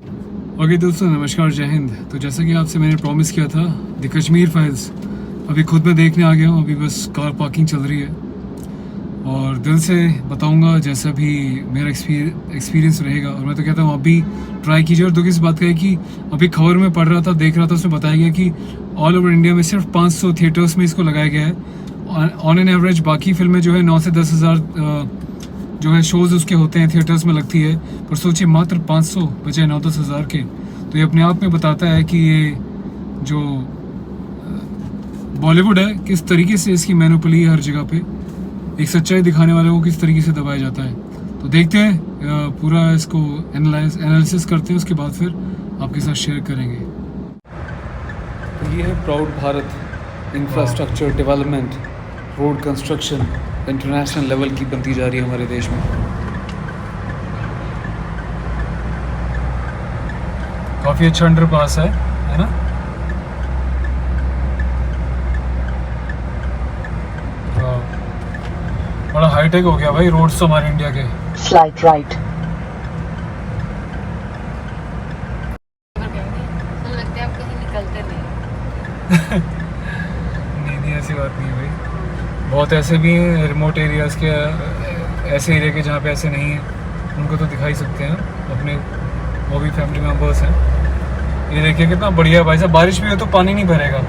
Okay दोस्तों, नमस्कार, जय हिंद। तो जैसा कि आपसे मैंने प्रॉमिस किया था, द कश्मीर फाइल्स अभी खुद मैं देखने आ गया हूँ। अभी बस कार पार्किंग चल रही है और दिल से बताऊँगा जैसा भी मेरा एक्सपीरियंस रहेगा। और मैं तो कहता हूँ आप भी ट्राई कीजिए। और दुखी इस बात का है कि अभी खबर में पढ़ रहा था, देख रहा था, उसमें बताया गया कि ऑल ओवर इंडिया में सिर्फ 500 थिएटर्स में इसको लगाया गया है। ऑन एन एवरेज बाकी फिल्में जो है 9 से 10 हज़ार जो है शोज़ उसके होते हैं, थिएटर्स में लगती है। पर सोचिए मात्र 500 बजाय 9-10 हज़ार के। तो ये अपने आप में बताता है कि ये जो बॉलीवुड है किस तरीके से इसकी मैनोपली है हर जगह पे, एक सच्चाई दिखाने वाले को किस तरीके से दबाया जाता है। तो देखते हैं, पूरा इसको एनालिसिस करते हैं, उसके बाद फिर आपके साथ शेयर करेंगे। तो ये है proud Bharat infrastructure development, road construction international level की बनती जा रही है हमारे देश में। काफ़ी अच्छा अंडरपास है ना। बड़ा हाईटेक हो गया भाई रोड्स तो हमारे इंडिया के। Slide right. लगता है आप कहीं निकलते नहीं। नहीं, ऐसी बात नहीं है भाई। बहुत ऐसे भी हैं रिमोट एरियाज़ के, ऐसे एरिया के जहाँ पे ऐसे नहीं हैं, उनको तो दिखा ही सकते हैं अपने, वो भी फैमिली मेम्बर्स हैं। ये देखिए कितना बढ़िया भाई साहब, बारिश भी हो तो पानी नहीं भरेगा।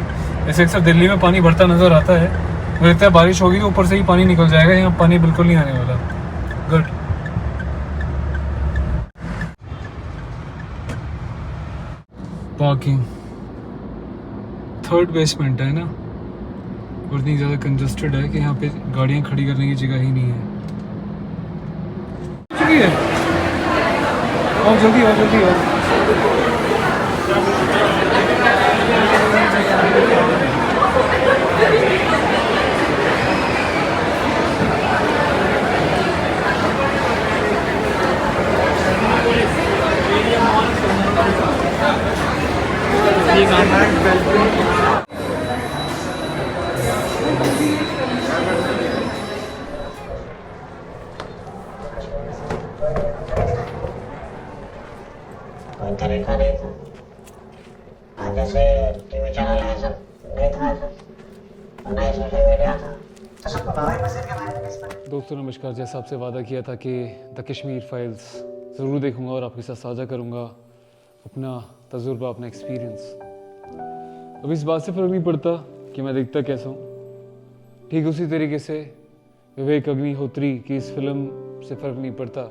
जैसे अक्सर दिल्ली में पानी भरता नज़र आता है, मुझे लगता है बारिश होगी तो ऊपर से ही पानी निकल जाएगा, यहाँ पानी बिल्कुल नहीं आने वाला। गुड। पार्किंग थर्ड बेसमेंट है ना, और इतनी ज़्यादा कंजस्टेड है कि यहाँ पे गाड़ियाँ खड़ी करने की जगह ही नहीं है। आओ जल्दी आओ, जल्दी आओ। कोई तरीका नहीं था। आज जैसे टीवी चैनल है सब नहीं था ऐसा, और ना ही सोशल मीडिया था, तो सबको बाबा ही मस्जिद के बारे में किस। दोस्तों नमस्कार, जैसा आपसे वादा किया था कि द कश्मीर फाइल्स ज़रूर देखूंगा और आपके साथ साझा करूंगा अपना तजुर्बा, अपना एक्सपीरियंस। अब इस बात से फ़र्क नहीं पड़ता कि मैं दिखता कैसा हूँ, ठीक उसी तरीके से विवेक अग्निहोत्री की इस फिल्म से फ़र्क नहीं पड़ता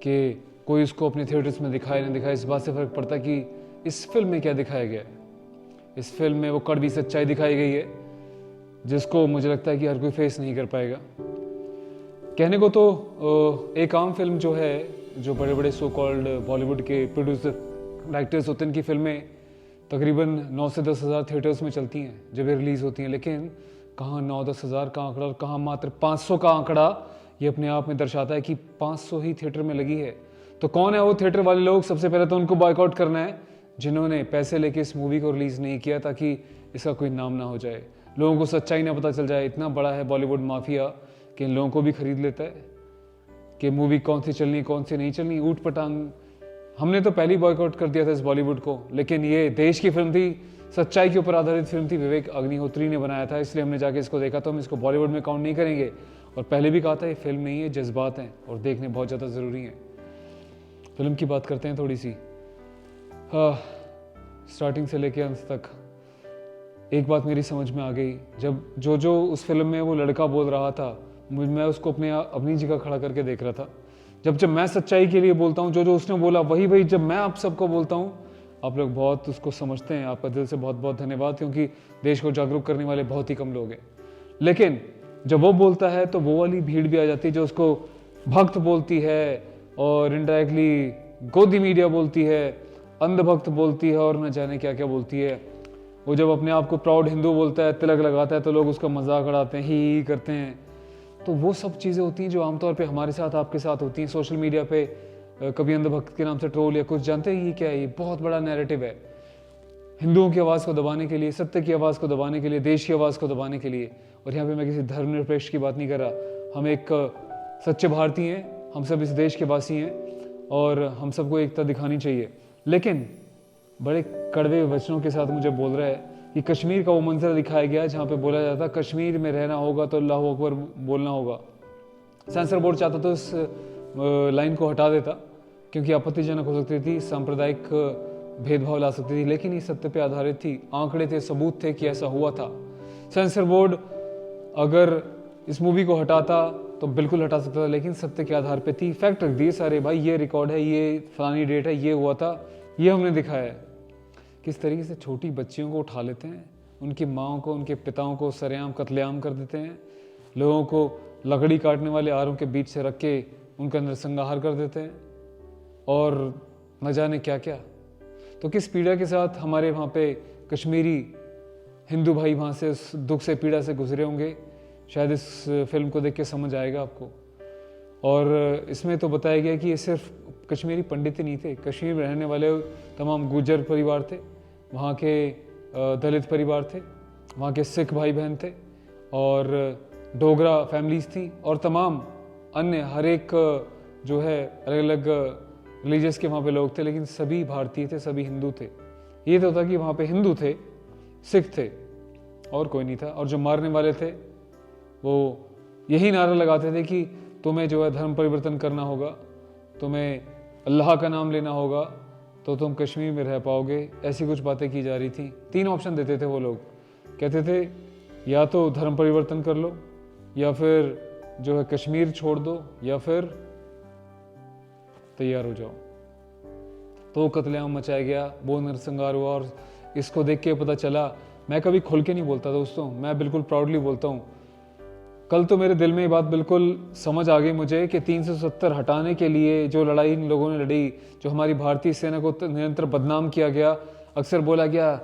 कि कोई उसको अपने थिएटर्स में दिखाए ना दिखाए। इस बात से फ़र्क पड़ता कि इस फिल्म में क्या दिखाया गया है। इस फिल्म में वो कड़वी सच्चाई दिखाई गई है जिसको मुझे लगता है कि हर कोई फेस नहीं कर पाएगा। कहने को तो एक आम फिल्म जो है, जो बड़े बड़े सो कॉल्ड बॉलीवुड के प्रोड्यूसर डायरेक्टर्स होते हैं, इनकी फिल्में तकरीबन 9 से 10 हज़ार थिएटर्स में चलती हैं जब ये रिलीज़ होती हैं। लेकिन कहाँ 9-10 हज़ार का आंकड़ा और कहाँ मात्र 500 का आंकड़ा, ये अपने आप में दर्शाता है कि 500 ही थिएटर में लगी है। तो कौन है वो थिएटर वाले लोग? सबसे पहले तो उनको बॉयकॉट करना है जिन्होंने पैसे लेके इस मूवी को रिलीज़ नहीं किया ताकि इसका कोई नाम ना हो जाए, लोगों को सच्चाई ना पता चल जाए। इतना बड़ा है बॉलीवुड माफिया कि इन लोगों को भी खरीद लेता है कि मूवी कौन सी चलनी कौन सी नहीं चलनी, ऊट पटांग। हमने तो पहले ही बॉयकॉट कर दिया था इस बॉलीवुड को, लेकिन ये देश की फिल्म थी, सच्चाई के ऊपर आधारित फिल्म थी, विवेक अग्निहोत्री ने बनाया था, इसलिए हमने जाके इसको देखा। तो हम इसको बॉलीवुड में काउंट नहीं करेंगे। और पहले भी कहा था ये फिल्म नहीं है, जज्बात हैं और देखने बहुत ज़्यादा ज़रूरी हैं। फिल्म की बात करते हैं थोड़ी सी। हाँ, स्टार्टिंग से लेके अंत तक एक बात मेरी समझ में आ गई। जब जो उस फिल्म में वो लड़का बोल रहा था, मैं उसको अपनी जगह खड़ा करके देख रहा था। जब मैं सच्चाई के लिए बोलता हूँ, जो उसने बोला वही जब मैं आप सबको बोलता हूँ, आप लोग बहुत उसको समझते हैं। आपका दिल से बहुत बहुत धन्यवाद, क्योंकि देश को जागरूक करने वाले बहुत ही कम लोग हैं। लेकिन जब वो बोलता है तो वो वाली भीड़ भी आ जाती है जो उसको भक्त बोलती है, और इनडायरेक्टली गोदी मीडिया बोलती है, अंधभक्त बोलती है, और न जाने क्या क्या बोलती है। वो जब अपने आप को प्राउड हिंदू बोलता है, तिलक लगाता है, तो लोग उसका मजाक उड़ाते हैं, ही करते हैं। तो वो सब चीज़ें होती हैं जो आमतौर पे हमारे साथ, आपके साथ होती हैं सोशल मीडिया पे। कभी अंधभक्त के नाम से ट्रोल या कुछ, जानते हैं ये क्या है? ये बहुत बड़ा नैरेटिव है हिंदुओं की आवाज़ को दबाने के लिए, सत्य की आवाज़ को दबाने के लिए, देश की आवाज़ को दबाने के लिए। और यहाँ पे मैं किसी धर्मनिरपेक्ष की बात नहीं कर रहा। हम एक सच्चे भारतीय हैं, हम सब इस देश के वासी हैं, और हम सबको एकता दिखानी चाहिए। लेकिन बड़े कड़वे वचनों के साथ मुझे बोल रहा है कि कश्मीर का वो मंजर दिखाया गया जहाँ पे बोला जाता कश्मीर में रहना होगा तो अल्लाह अकबर बोलना होगा। सेंसर बोर्ड चाहता तो इस लाइन को हटा देता क्योंकि आपत्तिजनक हो सकती थी, सांप्रदायिक भेदभाव ला सकती थी, लेकिन ये सत्य पे आधारित थी, आंकड़े थे, सबूत थे कि ऐसा हुआ था। सेंसर बोर्ड अगर इस मूवी को हटाता तो बिल्कुल हटा सकता था, लेकिन सत्य के आधार पे थी, फैक्ट रख दिए सारे, भाई ये रिकॉर्ड है, ये फलानी डेट है, ये हुआ था, ये हमने दिखाया है। किस तरीके से छोटी बच्चियों को उठा लेते हैं, उनकी माओं को, उनके पिताओं को सरेआम कत्लेआम कर देते हैं, लोगों को लकड़ी काटने वाले आरों के बीच से रख के उनका नरसंहार कर देते हैं और न जाने क्या क्या। तो किस पीड़ा के साथ हमारे वहाँ पे कश्मीरी हिंदू भाई वहाँ से उस दुख से पीड़ा से गुजरे होंगे, शायद इस फिल्म को देख के समझ आएगा आपको। और इसमें तो बताया गया कि ये सिर्फ कश्मीरी पंडित ही नहीं थे, कश्मीर में रहने वाले तमाम गुर्जर परिवार थे, वहाँ के दलित परिवार थे, वहाँ के सिख भाई बहन थे और डोगरा फैमिलीज थी और तमाम अन्य हर एक जो है अलग अलग रिलीजियस के वहाँ पे लोग थे, लेकिन सभी भारतीय थे, सभी हिंदू थे। ये तो था कि वहाँ पे हिंदू थे, सिख थे और कोई नहीं था। और जो मारने वाले थे वो यही नारा लगाते थे कि तुम्हें जो है धर्म परिवर्तन करना होगा, तुम्हें अल्लाह का नाम लेना होगा तो तुम कश्मीर में रह पाओगे। ऐसी कुछ बातें की जा रही थी। 3 ऑप्शन देते थे वो लोग, कहते थे या तो धर्म परिवर्तन कर लो, या फिर जो है कश्मीर छोड़ दो, या फिर तैयार हो जाओ। तो कत्लेआम मचाया गया, वो नरसंहार हुआ। और इसको देख के पता चला, मैं कभी खुल के नहीं बोलता दोस्तों, मैं बिल्कुल प्राउडली बोलता हूँ, कल तो मेरे दिल में ये बात बिल्कुल समझ आ गई मुझे कि 370 हटाने के लिए जो लड़ाई इन लोगों ने लड़ी, जो हमारी भारतीय सेना को निरंतर बदनाम किया गया, अक्सर बोला गया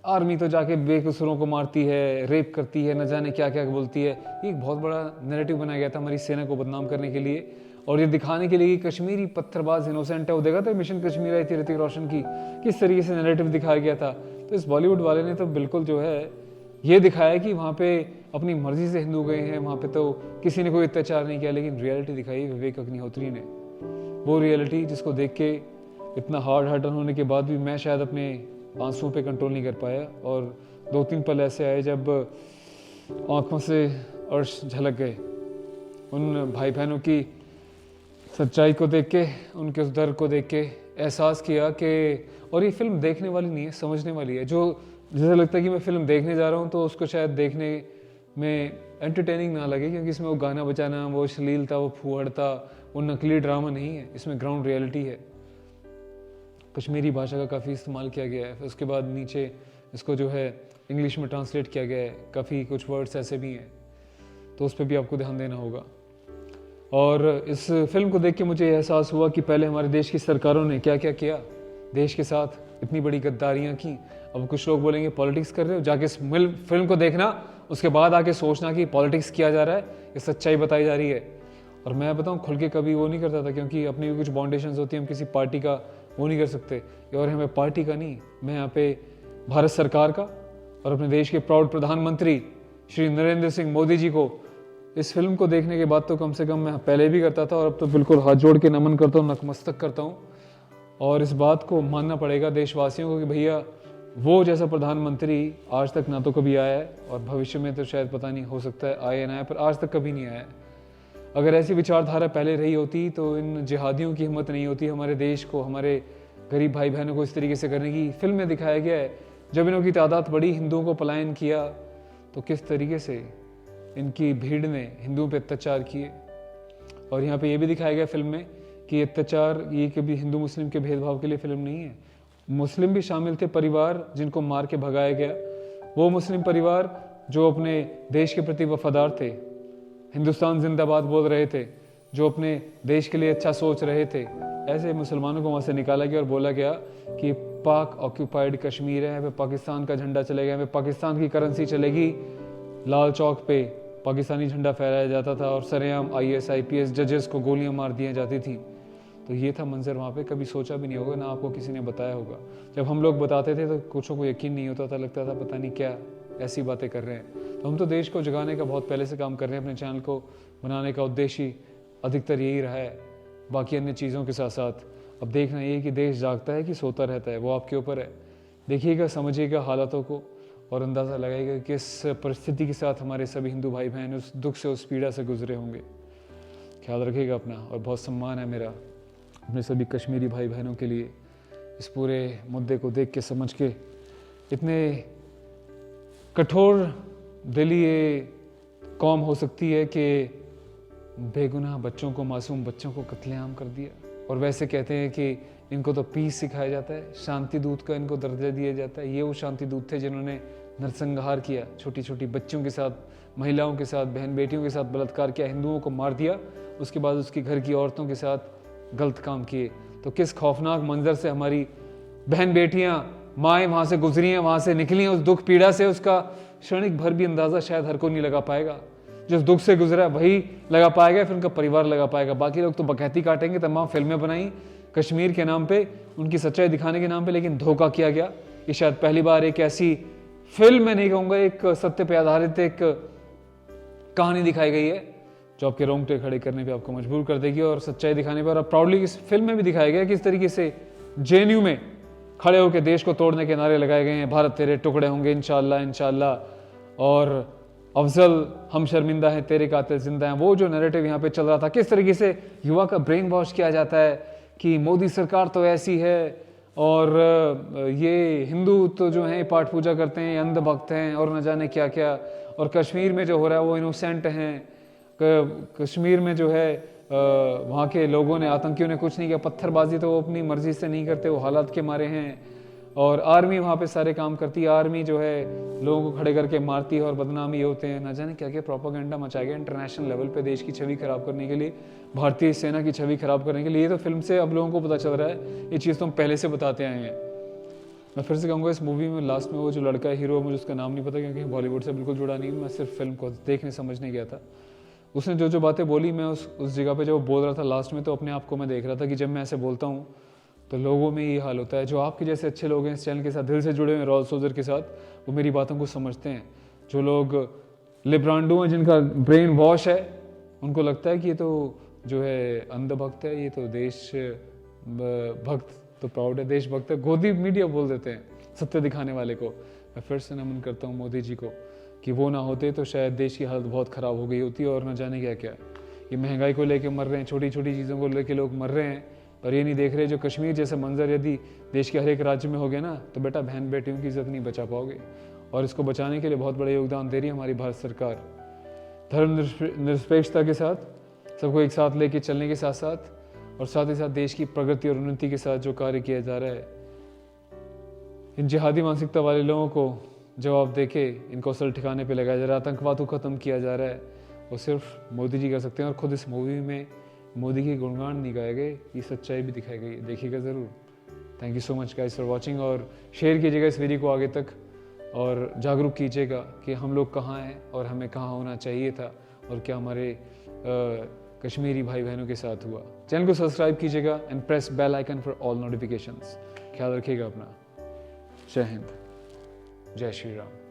आर्मी तो जाके बेकसूरों को मारती है, रेप करती है, न जाने क्या क्या बोलती है। ये एक बहुत बड़ा नैरेटिव बनाया गया था हमारी सेना को बदनाम करने के लिए और ये दिखाने के लिए कि कश्मीरी पत्थरबाज इनोसेंट है। वो देखा था मिशन कश्मीर आई थी ऋतिक रोशन की, किस तरीके से नैरेटिव दिखाया गया था। तो इस बॉलीवुड वाले ने तो बिल्कुल जो है ये दिखाया कि वहाँ पे अपनी मर्जी से हिंदू गए हैं, वहाँ पे तो किसी ने कोई अत्याचार नहीं किया, लेकिन रियलिटी दिखाई विवेक अग्निहोत्री ने। वो रियलिटी जिसको देख के इतना हार्ड हर्टन होने के बाद भी मैं शायद अपने आंसुओं पे कंट्रोल नहीं कर पाया और 2-3 पल ऐसे आए जब आंखों से अर्श झलक गए। उन भाई बहनों की सच्चाई को देख के, उनके उस दर्द को देख के एहसास किया कि और ये फिल्म देखने वाली नहीं है, समझने वाली है। जो जैसे लगता है कि मैं फिल्म देखने जा रहा हूँ तो उसको शायद देखने में एंटरटेनिंग ना लगे, क्योंकि इसमें वो गाना बजाना, वो अश्लीलता, वो फूहड़ता, वो नकली ड्रामा नहीं है, इसमें ग्राउंड रियलिटी है। कश्मीरी भाषा का काफ़ी इस्तेमाल किया गया है, फिर उसके बाद नीचे इसको जो है इंग्लिश में ट्रांसलेट किया गया है, काफ़ी कुछ वर्ड्स ऐसे भी हैं, तो उस पर भी आपको ध्यान देना होगा। और इस फिल्म को देख के मुझे एहसास हुआ कि पहले हमारे देश की सरकारों ने क्या क्या किया, देश के साथ इतनी बड़ी गद्दारियाँ की। अब कुछ लोग बोलेंगे पॉलिटिक्स कर रहे हो, जाके फिल्म को देखना, उसके बाद आके सोचना कि पॉलिटिक्स किया जा रहा है, ये सच्चाई बताई जा रही है। और मैं बताऊँ खुल के कभी वो नहीं करता था, क्योंकि अपनी भी कुछ बाउंडेशंस होती है, हम किसी पार्टी का वो नहीं कर सकते। और हमें पार्टी का नहीं, मैं यहाँ पे भारत सरकार का और अपने देश के प्राउड प्रधानमंत्री श्री नरेंद्र सिंह मोदी जी को इस फिल्म को देखने के बाद तो कम से कम मैं पहले भी करता था और अब तो बिल्कुल हाथ जोड़ के नमन करता हूँ, नतमस्तक करता हूँ। और इस बात को मानना पड़ेगा देशवासियों को कि भैया वो जैसा प्रधानमंत्री आज तक ना तो कभी आया है और भविष्य में तो शायद पता नहीं, हो सकता है आए ना आए, पर आज तक कभी नहीं आया है। अगर ऐसी विचारधारा पहले रही होती तो इन जिहादियों की हिम्मत नहीं होती हमारे देश को, हमारे गरीब भाई बहनों को इस तरीके से करने की। फिल्म में दिखाया गया है जब इनों की तादाद बढ़ी, हिंदुओं को पलायन किया, तो किस तरीके से इनकी भीड़ ने हिंदुओं पे अत्याचार किए। और यहाँ पे ये भी दिखाया गया फिल्म में कि अत्याचार ये कभी हिंदू मुस्लिम के भेदभाव के लिए फिल्म नहीं है, मुस्लिम भी शामिल थे परिवार जिनको मार के भगाया गया। वो मुस्लिम परिवार जो अपने देश के प्रति वफादार थे, हिंदुस्तान जिंदाबाद बोल रहे थे, जो अपने देश के लिए अच्छा सोच रहे थे, ऐसे मुसलमानों को वहाँ से निकाला गया और बोला गया कि पाक ऑक्यूपाइड कश्मीर है, यहाँ पे पाकिस्तान का झंडा चलेगा, यहाँ पे पाकिस्तान की करेंसी चलेगी। लाल चौक पे पाकिस्तानी झंडा फहराया जाता था और सरेआम IAS IPS जजेस को गोलियां मार दी जाती थी। तो ये था मंजर वहाँ पे, कभी सोचा भी नहीं होगा, ना आपको किसी ने बताया होगा। जब हम लोग बताते थे तो कुछों को यकीन नहीं होता था, लगता था पता नहीं क्या ऐसी बातें कर रहे हैं। तो हम तो देश को जगाने का बहुत पहले से काम कर रहे हैं, अपने चैनल को बनाने का उद्देश्य अधिकतर यही रहा है। बाकी अन्य चीज़ों के साथ साथ अब देखना ये कि देश जागता है कि सोता रहता है, वो आपके ऊपर है। देखिएगा, समझिएगा हालातों को और अंदाज़ा लगाइएगा कि किस परिस्थिति के साथ हमारे सभी हिंदू भाई बहन उस दुख से, उस पीड़ा से गुजरे होंगे। ख्याल रखिएगा अपना, और बहुत सम्मान है मेरा अपने सभी कश्मीरी भाई बहनों के लिए इस पूरे मुद्दे को देख के, समझ के। इतने कठोर दिली ये कौम हो सकती है कि बेगुनाह बच्चों को, मासूम बच्चों को कत्लेआम कर दिया। और वैसे कहते हैं कि इनको तो पीस सिखाया जाता है, शांति दूत का इनको दर्जा दिया जाता है। ये वो शांति दूत थे जिन्होंने नरसंहार किया, छोटी छोटी बच्चियों के साथ, महिलाओं के साथ, बहन बेटियों के साथ बलात्कार किया, हिंदुओं को मार दिया, उसके बाद उसके घर की औरतों के साथ गलत काम किए। तो किस खौफनाक मंजर से हमारी बहन बेटियां, माएँ वहाँ से गुजरी हैं, वहाँ से निकली हैं उस दुख पीड़ा से। उसका क्षणिक भर भी अंदाज़ा शायद हर कोई नहीं लगा पाएगा। जिस दुख से गुजरा है वही लगा पाएगा, फिर उनका परिवार लगा पाएगा। बाकी लोग तो बकैती काटेंगे, तमाम फिल्में बनाई कश्मीर के नाम पे, उनकी सच्चाई दिखाने के नाम पे, लेकिन धोखा किया गया। ये शायद पहली बार एक ऐसी फिल्म, मैं नहीं कहूँगा, एक सत्य पे आधारित एक कहानी दिखाई गई है जो आपके रोंगटे खड़े करने पे आपको मजबूर कर देगी और सच्चाई दिखाने पर। और प्राउडली इस फिल्म में भी दिखाया गया किस तरीके से जेएनयू में खड़े होकर देश को तोड़ने के नारे लगाए गए हैं, भारत तेरे टुकड़े होंगे इंशाल्लाह इंशाल्लाह, और अफजल हम शर्मिंदा हैं, तेरे कातिल जिंदा हैं। वो जो नैरेटिव यहाँ पे चल रहा था, किस तरीके से युवा का ब्रेन वॉश किया जाता है कि मोदी सरकार तो ऐसी है और ये हिंदू तो जो हैं पाठ पूजा करते हैं, अंध भक्त हैं और न जाने क्या क्या, और कश्मीर में जो हो रहा है वो इनोसेंट हैं। कश्मीर में जो है वहाँ के लोगों ने, आतंकियों ने कुछ नहीं किया, पत्थरबाजी तो वो अपनी मर्जी से नहीं करते, वो हालात के मारे हैं। और आर्मी वहाँ पे सारे काम करती है, आर्मी जो है लोगों को खड़े करके मारती है और बदनाम ये होते हैं। ना जाने क्या क्या प्रोपागेंडा मचा गया इंटरनेशनल लेवल पे देश की छवि खराब करने के लिए, भारतीय सेना की छवि खराब करने के लिए। ये तो फिल्म से अब लोगों को पता चल रहा है, ये चीज़ तो हम पहले से बताते आए हैं। मैं फिर से कहूँगा, इस मूवी में लास्ट में वो जो लड़का है हीरो, मुझे उसका नाम नहीं पता क्योंकि बॉलीवुड से बिल्कुल जुड़ा नहीं हूँ, मैं सिर्फ फिल्म को देखने समझने गया था। उसने जो जो बातें बोली, मैं उस जगह पे जब वो बोल रहा था लास्ट में, तो अपने आप को मैं देख रहा था कि जब मैं ऐसे बोलता हूँ तो लोगों में ये हाल होता है। जो आपके जैसे अच्छे लोग हैं इस चैनल के साथ दिल से जुड़े हुए हैं, रॉयल सोल्जर के साथ, वो मेरी बातों को समझते हैं। जो लोग लिब्रांडो हैं, जिनका ब्रेन वॉश है, उनको लगता है कि ये तो जो है अंधभक्त है, ये तो देश भक्त, तो प्राउड है, देशभक्त है। गोदी मीडिया बोल देते हैं सत्य दिखाने वाले को। मैं फिर से नमन करता हूँ मोदी जी को कि वो ना होते तो शायद देश की हालत बहुत ख़राब हो गई होती, और न जाने क्या क्या। ये महंगाई को लेके मर रहे हैं, छोटी छोटी चीज़ों को लेके लोग मर रहे हैं, और ये नहीं देख रहे जो कश्मीर जैसा मंजर यदि देश के हर एक राज्य में हो गया ना, तो बेटा बहन बेटियों की इज्जत नहीं बचा पाओगे। और इसको बचाने के लिए बहुत बड़ा योगदान दे रही है हमारी भारत सरकार। धर्म निरपेक्षता के साथ, सबको एक साथ लेके चलने के साथ साथ, और साथ ही साथ देश की प्रगति और उन्नति के साथ जो कार्य किया जा रहा है, इन जिहादी मानसिकता वाले लोगों को जवाब देके इनको असल ठिकाने पे लगाया जा रहा है, आतंकवाद को ख़त्म किया जा रहा है, वो सिर्फ मोदी जी कर सकते हैं। और खुद इस मूवी में मोदी के गुणगान नहीं गाए गए, ये सच्चाई भी दिखाई गई, देखिएगा ज़रूर। Thank you so much guys for watching, और शेयर कीजिएगा इस वीडियो को आगे तक, और जागरूक कीजिएगा कि हम लोग कहाँ हैं और हमें कहाँ होना चाहिए था, और क्या हमारे कश्मीरी भाई बहनों के साथ हुआ। चैनल को सब्सक्राइब कीजिएगा and press bell icon for all notifications. ख्याल रखिएगा अपना। जय हिंद, जय श्री राम।